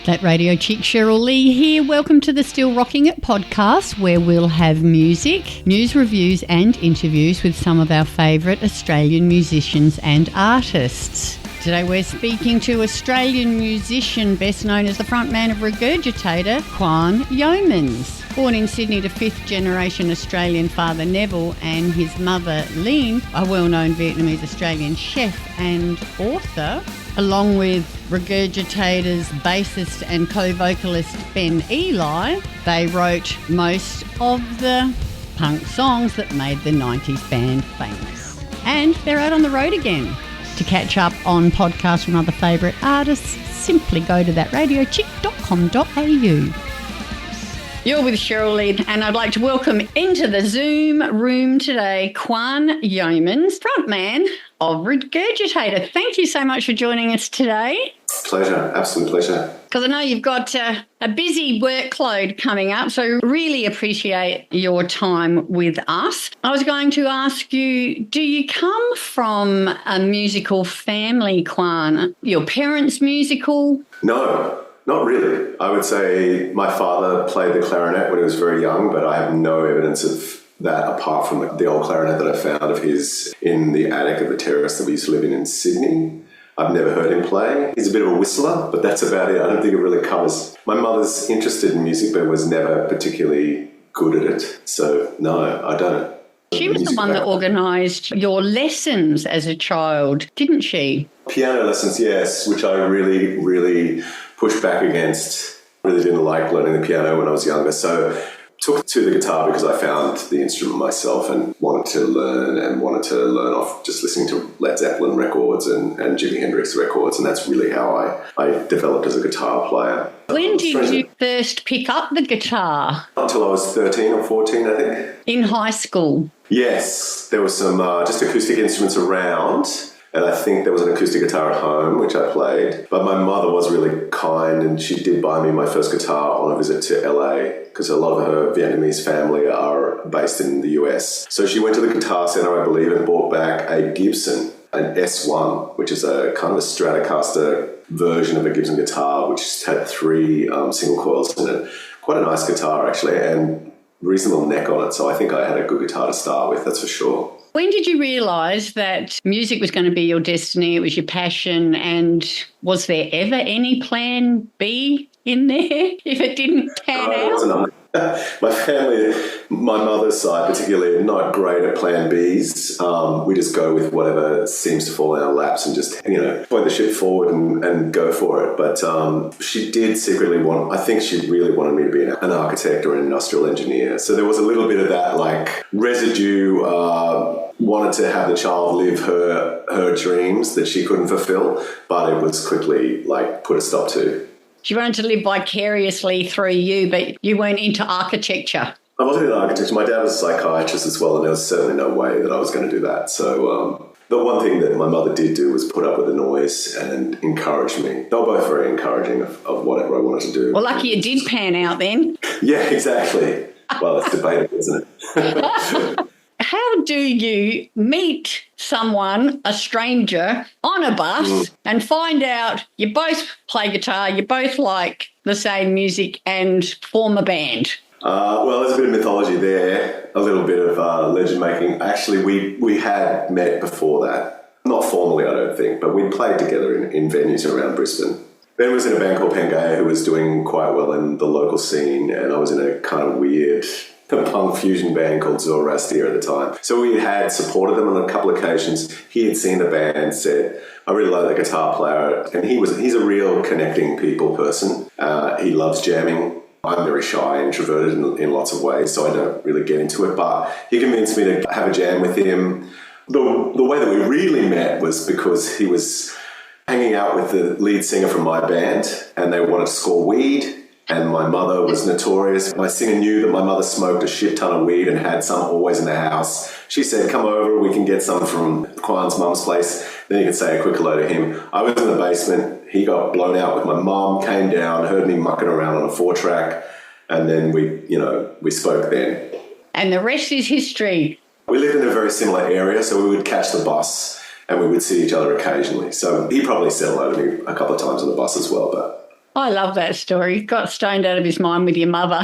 That radio chick Cheryl Lee here. Welcome to the Still Rocking It podcast, where we'll have music, news reviews and interviews with some of our favourite Australian musicians and artists. Today we're speaking to Australian musician best known as the frontman of Regurgitator, Quan Yeomans. Born in Sydney to fifth-generation Australian father Neville and his mother Lynn, a well-known Vietnamese Australian chef and author, along with Regurgitator's bassist and co-vocalist Ben Ely, they wrote most of the punk songs that made the 90s band famous. And they're out on the road again. To catch up on podcasts from other favourite artists, simply go to thatradiochick.com.au. You're with Cheryl Lee, and I'd like to welcome into the Zoom room today Quan Yeomans, frontman of Regurgitator. Thank you so much for joining us today. Pleasure, absolute pleasure. Because I know you've got a busy workload coming up, so really appreciate your time with us. I was going to ask you, do you come from a musical family, Quan? Your parents musical? No. Not really. I would say my father played the clarinet when he was very young, but I have no evidence of that apart from the old clarinet that I found of his in the attic of the terrace that we used to live in Sydney. I've never heard him play. He's a bit of a whistler, but that's about it. I don't think it really covers. My mother's interested in music, but was never particularly good at it. So, no, I don't. She was the one that organised your lessons as a child, didn't she? Piano lessons, yes, which I really pushed back against. Really didn't like learning the piano when I was younger, so took to the guitar because I found the instrument myself and wanted to learn off just listening to Led Zeppelin records and Jimi Hendrix records, and that's really how I developed as a guitar player. When did you first pick up the guitar? Until I was 13 or 14, I think. In high school? Yes, there was some just acoustic instruments around. And I think there was an acoustic guitar at home, which I played. But my mother was really kind, and she did buy me my first guitar on a visit to LA, because a lot of her Vietnamese family are based in the US. So she went to the Guitar Center, I believe, and bought back a Gibson, an S1, which is a kind of a Stratocaster version of a Gibson guitar, which had three single coils in it. Quite a nice guitar, actually, and reasonable neck on it. So I think I had a good guitar to start with, that's for sure. When did you realise that music was going to be your destiny, it was your passion, and was there ever any plan B in there if it didn't pan out? My family, my mother's side particularly, not great at plan Bs. We just go with whatever seems to fall in our laps and just, point the shit forward and go for it. But she did secretly I think she really wanted me to be an architect or an industrial engineer. So there was a little bit of that residue, wanted to have the child live her dreams that she couldn't fulfill, but it was quickly put a stop to. She wanted to live vicariously through you, but you weren't into architecture. I wasn't into architecture. My dad was a psychiatrist as well, and there was certainly no way that I was going to do that. So the one thing that my mother did do was put up with the noise and encourage me. They were both very encouraging of whatever I wanted to do. Well, lucky it did pan out then. Yeah, exactly. Well, it's debatable, isn't it? How do you meet someone, a stranger, on a bus and find out you both play guitar, you both like the same music and form a band? Well, there's a bit of mythology there, a little bit of legend making. Actually, we had met before that. Not formally, I don't think, but we played together in venues around Brisbane. Ben was in a band called Pangea who was doing quite well in the local scene, and I was in a kind of weird punk fusion band called Zoroaster at the time. So we had supported them on a couple of occasions. He had seen the band, said, I really like the guitar player. And he's a real connecting people person. He loves jamming. I'm very shy, introverted in lots of ways, so I don't really get into it. But he convinced me to have a jam with him. The way that we really met was because he was hanging out with the lead singer from my band, and they wanted to score weed. And my mother was notorious. My singer knew that my mother smoked a shit ton of weed and had some always in the house. She said, come over, we can get some from Quan's mum's place. Then you can say a quick hello to him. I was in the basement. He got blown out with my mum, came down, heard me mucking around on a 4-track. And then we spoke then. And the rest is history. We lived in a very similar area, so we would catch the bus and we would see each other occasionally. So he probably said hello to me a couple of times on the bus as well, but I love that story. He got stoned out of his mind with your mother.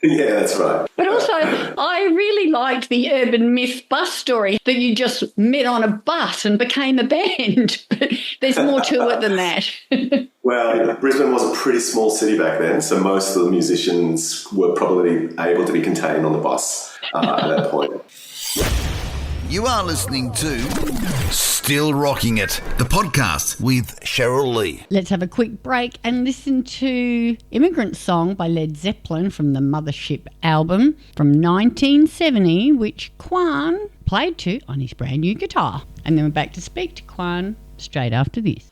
Yeah, that's right. But also, I really liked the urban myth bus story that you just met on a bus and became a band. But there's more to it than that. Well, Brisbane was a pretty small city back then, so most of the musicians were probably able to be contained on the bus at that point. You are listening to Still Rocking It, the podcast with Cheryl Lee. Let's have a quick break and listen to Immigrant Song by Led Zeppelin from the Mothership album from 1970, which Quan played to on his brand new guitar. And then we're back to speak to Quan straight after this.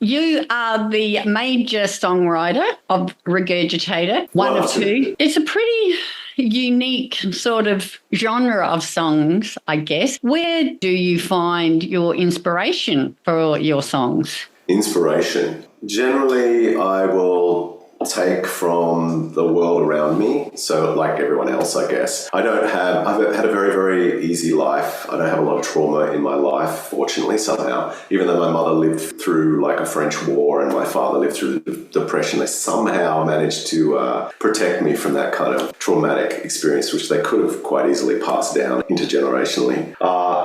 You are the major songwriter of Regurgitator, one of two. It's a pretty unique sort of genre of songs, I guess. Where do you find your inspiration for your songs? Inspiration. Generally, I will take from the world around me. So like everyone else, I guess. I've had a very, very easy life. I don't have a lot of trauma in my life, fortunately, somehow. Even though my mother lived through like a French war and my father lived through the Depression, they somehow managed to protect me from that kind of traumatic experience, which they could have quite easily passed down intergenerationally.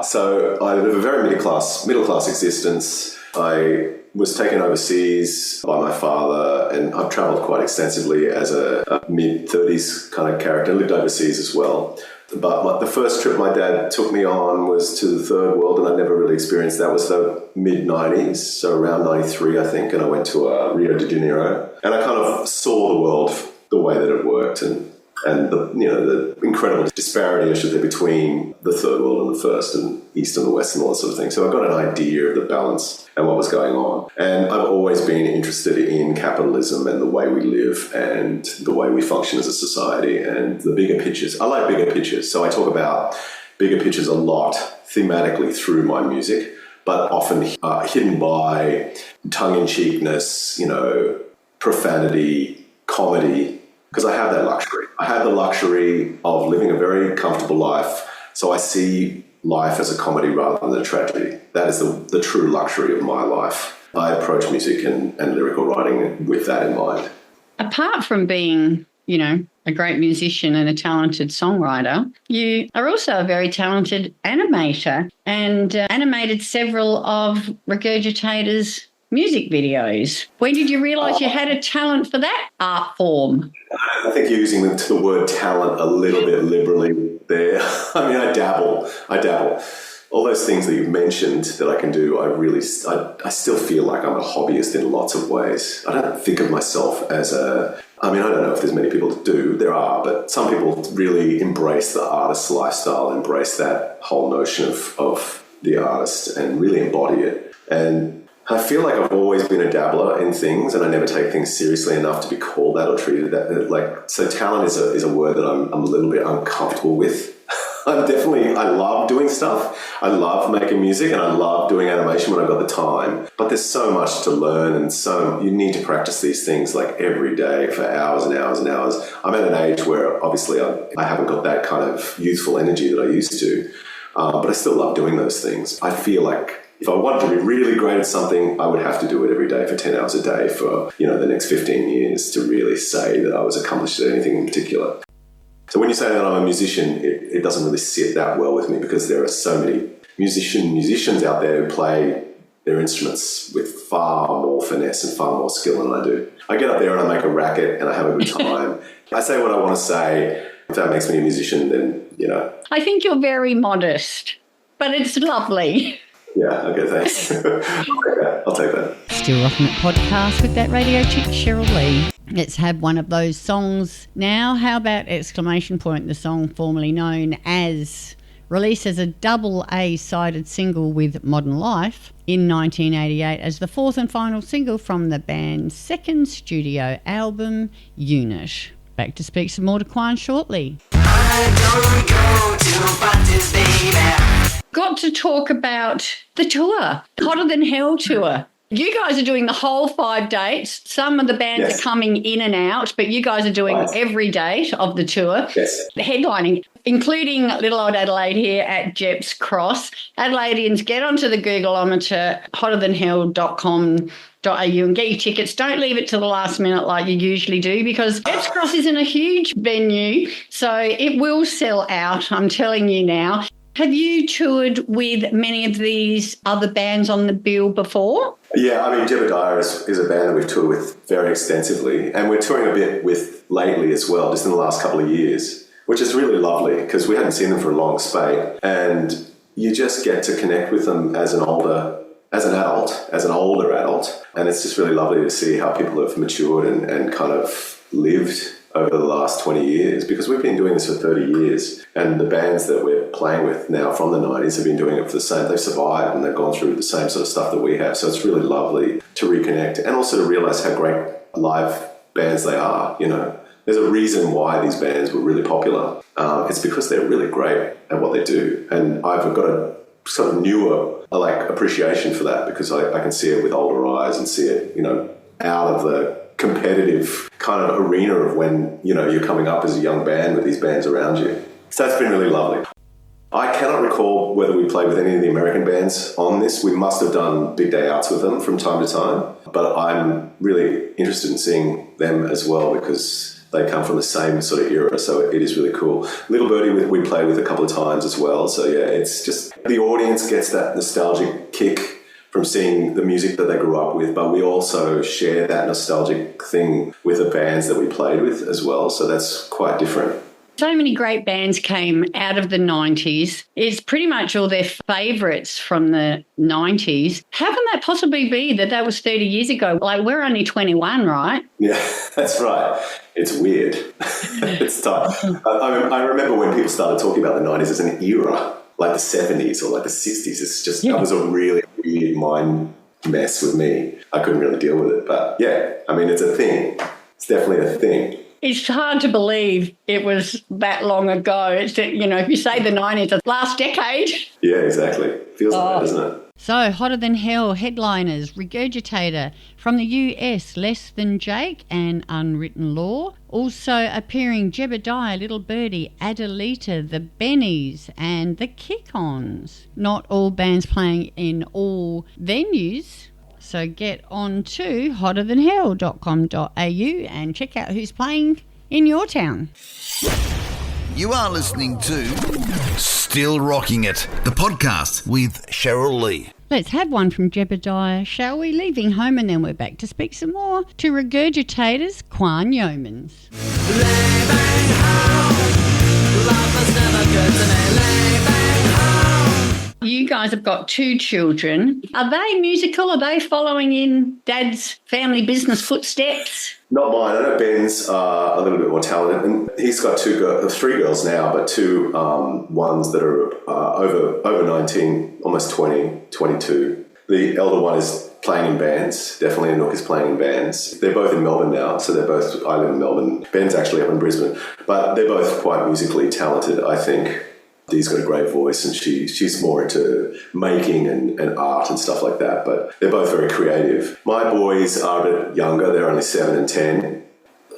So I live a very middle class existence. I was taken overseas by my father, and I've travelled quite extensively as a mid-30s kind of character. I lived overseas as well. But the first trip my dad took me on was to the third world, and I never really experienced that. It was the mid-90s, so around 93, I think, and I went to Rio de Janeiro. And I kind of saw the world the way that it worked, and the incredible disparity, I should say, between the third world and the first, and east and the west and all that sort of thing. So I got an idea of the balance and what was going on. And I've always been interested in capitalism and the way we live and the way we function as a society and the bigger pictures. I like bigger pictures, so I talk about bigger pictures a lot thematically through my music, but often hidden by tongue-in-cheekness, profanity, comedy, because I have that luxury. I have the luxury of living a very comfortable life, so I see life as a comedy rather than a tragedy. That is the true luxury of my life. I approach music and lyrical writing with that in mind. Apart from being, a great musician and a talented songwriter, you are also a very talented animator and animated several of Regurgitator's music videos. When did you realise you had a talent for that art form? I think you're using the word talent a little bit liberally there. I mean, I dabble. All those things that you've mentioned that I can do, I still feel like I'm a hobbyist in lots of ways. I don't think of myself as I don't know if there's many people that do. There are, but some people really embrace the artist's lifestyle, embrace that whole notion of the artist and really embody it. And I feel like I've always been a dabbler in things, and I never take things seriously enough to be called that or treated that. So talent is a word that I'm a little bit uncomfortable with. I love doing stuff. I love making music, and I love doing animation when I've got the time. But there's so much to learn, and so you need to practice these things like every day for hours and hours and hours. I'm at an age where obviously I haven't got that kind of youthful energy that I used to, but I still love doing those things. I feel like if I wanted to be really great at something, I would have to do it every day for 10 hours a day for, the next 15 years to really say that I was accomplished at anything in particular. So when you say that I'm a musician, it doesn't really sit that well with me because there are so many musicians out there who play their instruments with far more finesse and far more skill than I do. I get up there and I make a racket and I have a good time. I say what I want to say. If that makes me a musician, then, I think you're very modest, but it's lovely. Yeah, okay, thanks. I'll take that. Still Rocking It podcast with that radio chick, Cheryl Lee. Let's have one of those songs now. How about ! The song formerly known as, released as a double A-sided single with Modern Life in 1988 as the fourth and final single from the band's second studio album, Unit. Back to speak some more to Quan shortly. Got to talk about the tour, Hotter Than Hell tour. You guys are doing the whole 5 dates. Some of the bands are coming in and out, but you guys are doing every date of the tour. Yes. The headlining, including little old Adelaide here at Jepp's Cross. Adelaideans, get onto the Googleometer, hotterthanhell.com.au and get your tickets. Don't leave it to the last minute like you usually do, because Jepp's Cross isn't a huge venue, so it will sell out, I'm telling you now. Have you toured with many of these other bands on the bill before? Yeah, I mean, Jebediah is a band that we've toured with very extensively, and we're touring a bit with lately as well, just in the last couple of years, which is really lovely because we hadn't seen them for a long spate, and you just get to connect with them as an older adult, and it's just really lovely to see how people have matured and kind of lived over the last 20 years, because we've been doing this for 30 years, and the bands that we're playing with now from the 90s have been doing it for the same. They've survived and they've gone through the same sort of stuff that we have, so it's really lovely to reconnect and also to realise how great live bands they are. You know, there's a reason why these bands were really popular. It's because they're really great at what they do, and I've got a sort of newer appreciation for that, because I can see it with older eyes and see it, you know, out of the competitive kind of arena of when, you know, you're coming up as a young band with these bands around you. So that's been really lovely. I cannot recall whether we played with any of the American bands on this. We must have done big day outs with them from time to time, but I'm really interested in seeing them as well because they come from the same sort of era, so it is really cool. Little Birdie we played with a couple of times as well, so yeah, it's just the audience gets that nostalgic kick from seeing the music that they grew up with, but we also share that nostalgic thing with the bands that we played with as well, so that's quite different. So many great bands came out of the 90s. It's pretty much all their favourites from the 90s. How can that possibly be that was 30 years ago? Like, we're only 21, right? Yeah, that's right. It's weird. It's tough. I remember when people started talking about the 90s as an era, like the 70s or like the 60s. It's just, that was a really weird mind mess with me. I couldn't really deal with it. But yeah, I mean, it's a thing. It's definitely a thing. It's hard to believe it was that long ago. It's, you know, if you say the 90s, the last decade. Yeah, exactly. Feels like that, doesn't it? So, Hotter Than Hell headliners, Regurgitator. From the US, Less Than Jake and Unwritten Law. Also appearing Jebediah, Little Birdie, Adelita, the Bennies and the Kick-Ons. Not all bands playing in all venues. So get on to hotterthanhell.com.au and check out who's playing in your town. You are listening to Still Rocking It, the podcast with Cheryl Lee. Let's have one from Jebediah, shall we? Leaving home, and then we're back to speak some more to Regurgitators, Quan Yeomans. Leaving home, life was never good to me. Leaving home. You guys have got 2 children. Are they musical? Are they following in Dad's family business footsteps? Not mine. I know Ben's a little bit more talented, and he's got 3 girls now, but 2 ones that are over 19, almost 20, 22. The elder one is playing in bands. Definitely Anouk is playing in bands. They're both in Melbourne now, so I live in Melbourne. Ben's actually up in Brisbane, but they're both quite musically talented, I think. Dee's got a great voice, and she's more into making and art and stuff like that, but they're both very creative. My boys are a bit younger. They're only 7 and 10.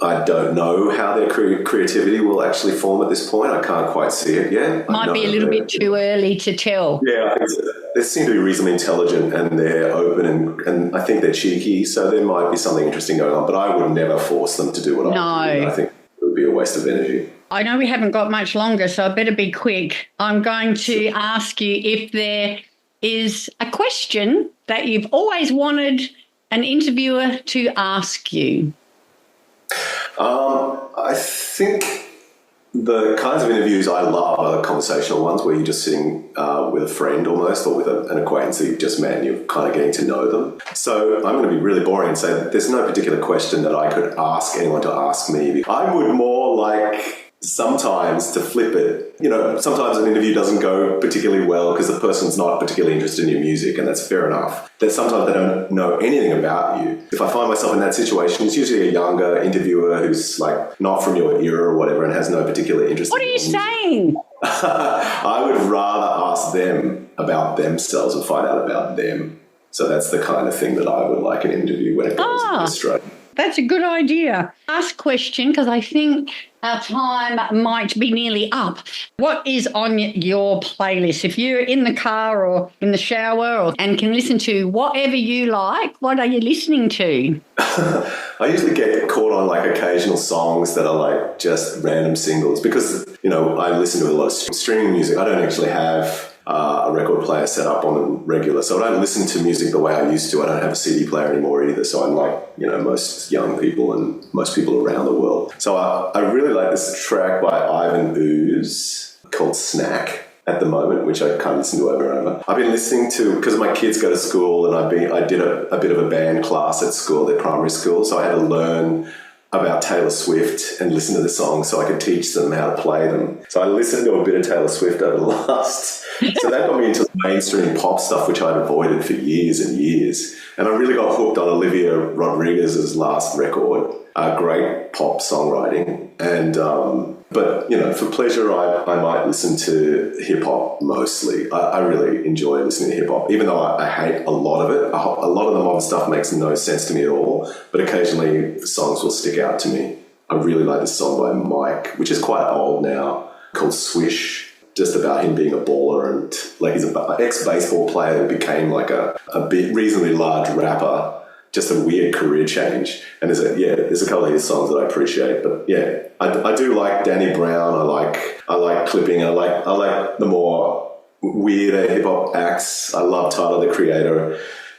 I don't know how their creativity will actually form at this point. I can't quite see it yet. Might be a little bit too early to tell. Yeah, I think so. They seem to be reasonably intelligent, and they're open, and I think they're cheeky, so there might be something interesting going on, but I would never force them to do what I do. I think it would be a waste of energy. I know we haven't got much longer, so I better be quick. I'm going to ask you if there is a question that you've always wanted an interviewer to ask you. I think the kinds of interviews I love are the conversational ones where you're just sitting with a friend almost, or with an acquaintance that you've just met and you're kind of getting to know them. So I'm going to be really boring and say that there's no particular question that I could ask anyone to ask me. I would more like sometimes to flip it. You know, sometimes an interview doesn't go particularly well because the person's not particularly interested in your music, and that's fair enough. That sometimes they don't know anything about you. If I find myself in that situation, it's usually a younger interviewer who's like not from your era or whatever and has no particular interest. What are you saying? I would rather ask them about themselves and find out about them. So that's the kind of thing that I would like an interview when it goes into Australia. That's a good idea. Last question, because I think our time might be nearly up. What is on your playlist? If you're in the car or in the shower and can listen to whatever you like, what are you listening to? I usually get caught on like occasional songs that are like just random singles because, you know, I listen to a lot of streaming music. I don't actually have a record player set up on the regular, so I don't listen to music the way I used to. I don't have a CD player anymore either, so I'm like, you know, most young people and most people around the world. So I really like this track by Ivan Ooze called Snack at the moment, which I kind of listen to over and over. I've been listening to, because my kids go to school and I did a bit of a band class at school, at primary school, so I had to learn about Taylor Swift and listen to the songs so I could teach them how to play them. So I listened to a bit of Taylor Swift over the last... So that got me into mainstream pop stuff, which I'd avoided for years and years. And I really got hooked on Olivia Rodriguez's last record, great pop songwriting. And but, you know, for pleasure, I might listen to hip-hop mostly. I really enjoy listening to hip-hop, even though I hate a lot of it. A lot of the modern stuff makes no sense to me at all, but occasionally the songs will stick out to me. I really like this song by Mike, which is quite old now, called Swish, just about him being a baller and like he's an ex-baseball player who became like a big, reasonably large rapper. Just a weird career change. And there's a couple of his songs that I appreciate. But yeah, I do like Danny Brown. I like Clipping. I like the more weirder hip hop acts. I love Tyler, the Creator.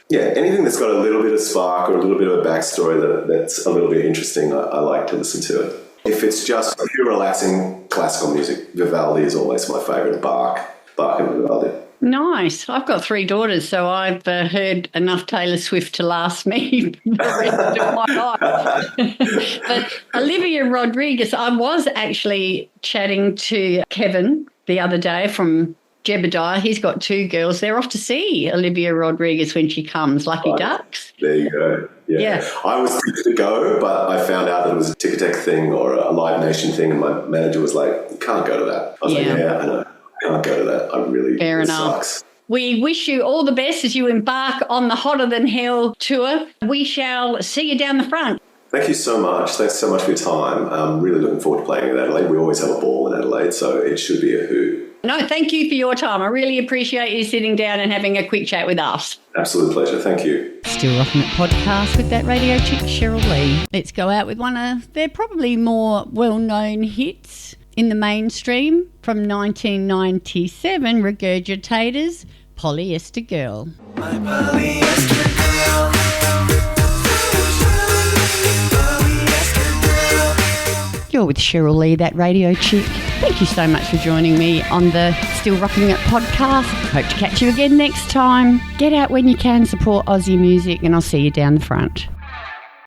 Yeah, anything that's got a little bit of spark or a little bit of a backstory that's a little bit interesting, I like to listen to it. If it's just pure relaxing classical music, Vivaldi is always my favourite. Bach and Vivaldi. Nice. I've got 3 daughters, so I've heard enough Taylor Swift to last me the rest of my life. But Olivia Rodriguez, I was actually chatting to Kevin the other day from Jebediah. He's got 2 girls. They're off to see Olivia Rodriguez when she comes. Lucky ducks. There you go. Yeah. I was ticket to go, but I found out that it was a Ticketek thing or a Live Nation thing, and my manager was like, "You can't go to that." I was like, "Yeah, I know. I can't go to that. I really." Fair enough. Sucks. We wish you all the best as you embark on the Hotter Than Hell tour. We shall see you down the front. Thank you so much. Thanks so much for your time. I'm really looking forward to playing in Adelaide. We always have a ball in Adelaide, so it should be a hoot. No, thank you for your time. I really appreciate you sitting down and having a quick chat with us. Absolute pleasure. Thank you. Still Rocking It podcast with that radio chick, Cheryl Lee. Let's go out with one of their probably more well-known hits in the mainstream from 1997, Regurgitators, Polyester Girl. My polyester girl. You're with Cheryl Lee, that radio chick. Thank you so much for joining me on the Still Rocking It podcast. Hope to catch you again next time. Get out when you can, support Aussie music, and I'll see you down the front.